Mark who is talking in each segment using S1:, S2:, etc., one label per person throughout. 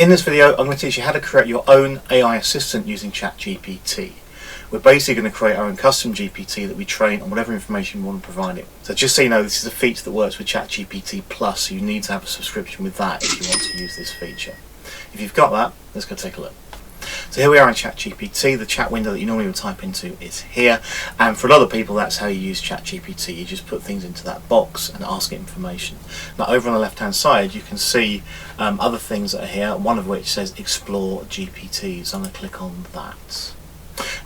S1: In this video, I'm going to teach you how to create your own AI assistant using ChatGPT. We're basically going to create our own custom GPT that we train on whatever information we want to provide it. So just so you know, this is a feature that works with ChatGPT Plus, so you need to have a subscription with that if you want to use this feature. If you've got that, let's go take a look. So here we are in ChatGPT. The chat window that you normally would type into is here, and for a lot of people that's how you use ChatGPT. You just put things into that box and ask it information. Now over on the left hand side you can see other things that are here, one of which says explore GPTs. I'm going to click on that.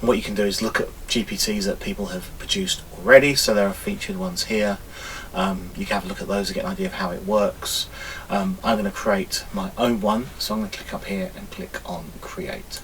S1: And what you can do is look at GPTs that people have produced already, so there are featured ones here. You can have a look at those to get an idea of how it works. I'm going to create my own one, so I'm going to click up here and click on create.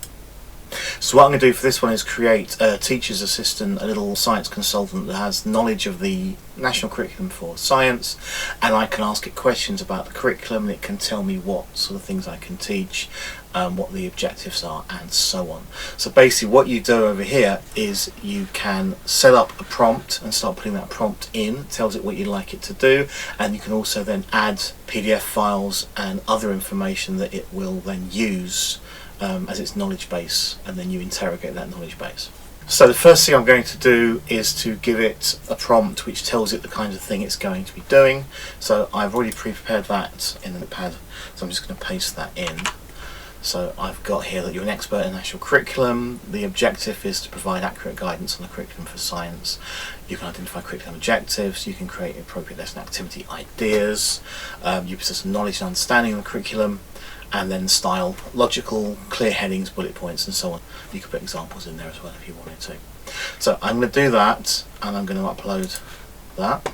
S1: So what I'm going to do for this one is create a teacher's assistant, a little science consultant that has knowledge of the national curriculum for science, and I can ask it questions about the curriculum and it can tell me what sort of things I can teach, what the objectives are, and so on. So basically what you do over here is you can set up a prompt and start putting that prompt in. It tells it what you'd like it to do, and you can also then add PDF files and other information that it will then use as its knowledge base, and then you interrogate that knowledge base. So the first thing I'm going to do is to give it a prompt which tells it the kind of thing it's going to be doing. So I've already pre-prepared that in the notepad, so I'm just going to paste that in. So I've got here that you're an expert in national curriculum. The objective is to provide accurate guidance on the curriculum for science. You can identify curriculum objectives, you can create appropriate lesson activity ideas, you possess knowledge and understanding of the curriculum, and then style logical, clear headings, bullet points, and so on. You could put examples in there as well if you wanted to. So I'm going to do that, and I'm going to upload that.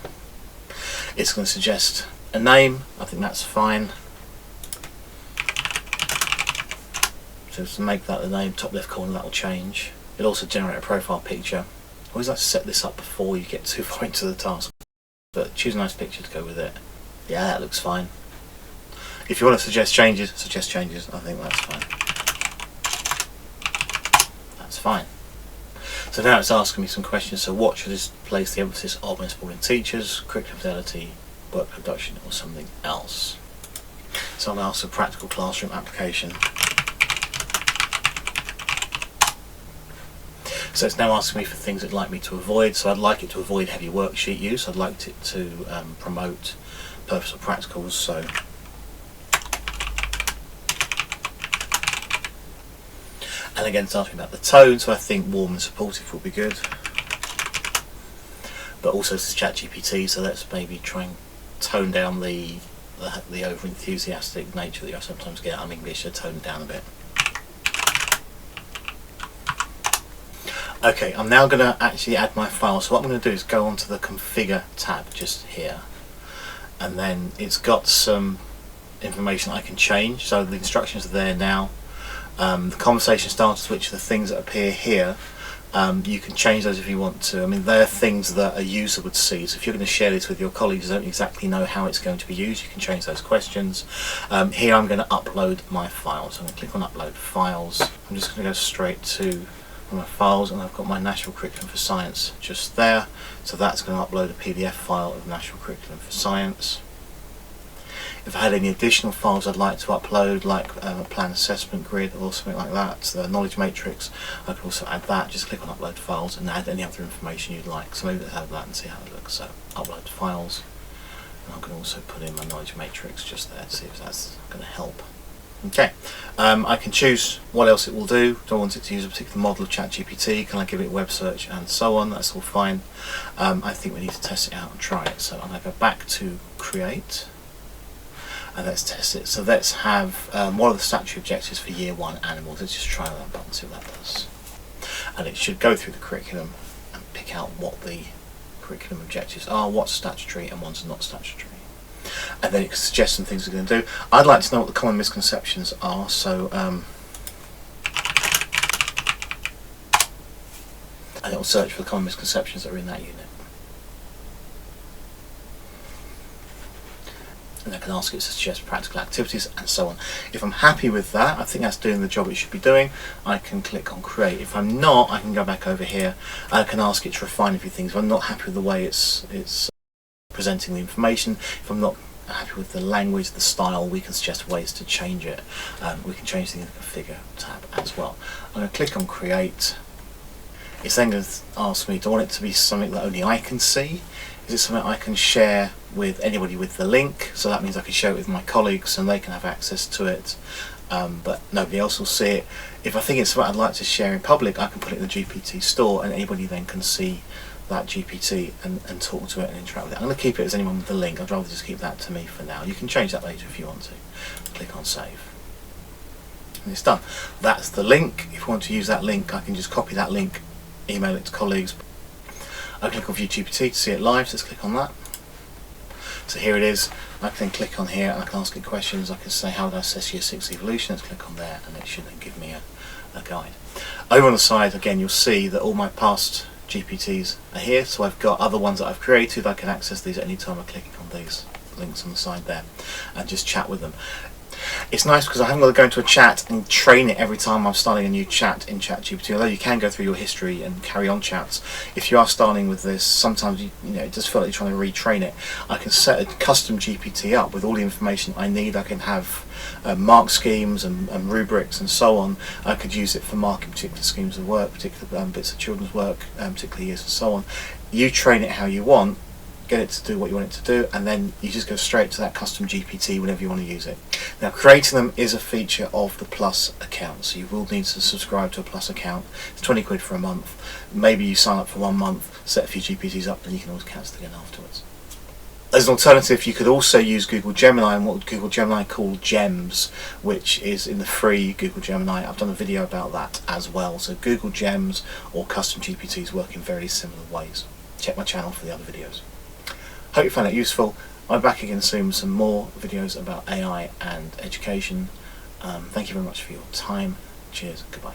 S1: It's going to suggest a name. I think that's fine. So to make that the name, top left corner, that will change. It'll also generate a profile picture. I always like to set this up before you get too far into the task, but choose a nice picture to go with it. Yeah, that looks fine. If you want to suggest changes, I think that's fine. That's fine. So now it's asking me some questions. So what should this place the emphasis of when supporting teachers, curriculum fidelity, work production, or something else? So I'll ask a practical classroom application. So it's now asking me for things it'd like me to avoid. So I'd like it to avoid heavy worksheet use. I'd like it to promote purposeful practicals. So and again, it's asking about the tone, so I think warm and supportive would be good. But also this is ChatGPT, so let's maybe try and tone down the over-enthusiastic nature that I sometimes get on English, so tone it down a bit. Okay, I'm now going to actually add my file. So what I'm going to do is go onto the Configure tab just here, and then it's got some information I can change. So the instructions are there now. The conversation starters, which are the things that appear here, you can change those if you want to. I mean, they're things that a user would see. So if you're going to share this with your colleagues who don't exactly know how it's going to be used, you can change those questions. Here I'm going to upload my files. So I'm going to click on Upload Files. I'm just going to go straight to my files, and I've got my National Curriculum for Science just there. So that's going to upload a PDF file of National Curriculum for Science. If I had any additional files I'd like to upload, like a plan assessment grid or something like that, the knowledge matrix, I can also add that. Just click on Upload Files and add any other information you'd like. So maybe let's have that and see how it looks. So Upload Files, and I can also put in my knowledge matrix just there to see if that's going to help. Okay, I can choose what else it will do. Do I want it to use a particular model of ChatGPT? Can I give it web search and so on? That's all fine. I think we need to test it out and try it. So I'm going to go back to Create. And let's test it. So let's have what are the statutory objectives for Year 1 animals. Let's just try that button, see what that does. And it should go through the curriculum and pick out what the curriculum objectives are, what's statutory and what's not statutory. And then it can suggest some things we're going to do. I'd like to know what the common misconceptions are, so and it will search for the common misconceptions that are in that unit. And I can ask it to suggest practical activities and so on. If I'm happy with that, I think that's doing the job it should be doing, I can click on Create. If I'm not, I can go back over here and I can ask it to refine a few things. If I'm not happy with the way it's presenting the information, if I'm not happy with the language, the style, we can suggest ways to change it. We can change the configure tab as well. I'm going to click on create. It's then going to ask me, do I want it to be something that only I can see? Is it something I can share with anybody with the link? So that means I can share it with my colleagues and they can have access to it, but nobody else will see it. If I think it's something I'd like to share in public, I can put it in the GPT store and anybody then can see that GPT and talk to it and interact with it. I'm going to keep it as anyone with the link. I'd rather just keep that to me for now. You can change that later if you want to. Click on save. And it's done. That's the link. If you want to use that link, I can just copy that link, email it to colleagues. I click on View GPT to see it live, so let's click on that. So here it is. I can then click on here and I can ask it questions. I can say, how would I assess year 6 evolution? Let's click on there and it should then give me a guide. Over on the side, again, you'll see that all my past GPTs are here, so I've got other ones that I've created. I can access these at any time by clicking on these links on the side there and just chat with them. It's nice because I haven't got to go into a chat and train it every time I'm starting a new chat in ChatGPT, although you can go through your history and carry on chats. If you are starting with this, sometimes you know it does feel like you're trying to retrain it. I can set a custom GPT up with all the information I need. I can have mark schemes and rubrics and so on. I could use it for marking particular schemes of work, particular bits of children's work, particular years and so on. You train it how you want, get it to do what you want it to do, and then you just go straight to that custom GPT whenever you want to use it. Now, creating them is a feature of the Plus account, so you will need to subscribe to a Plus account. It's 20 quid for a month. Maybe you sign up for 1 month, set a few GPTs up, and you can always cancel again afterwards. As an alternative, you could also use Google Gemini and what Google Gemini call Gems, which is in the free Google Gemini. I've done a video about that as well. So Google Gems or custom GPTs work in very similar ways. Check my channel for the other videos. Hope you found it useful. I'll be back again soon with some more videos about AI and education. Thank you very much for your time. Cheers. Goodbye.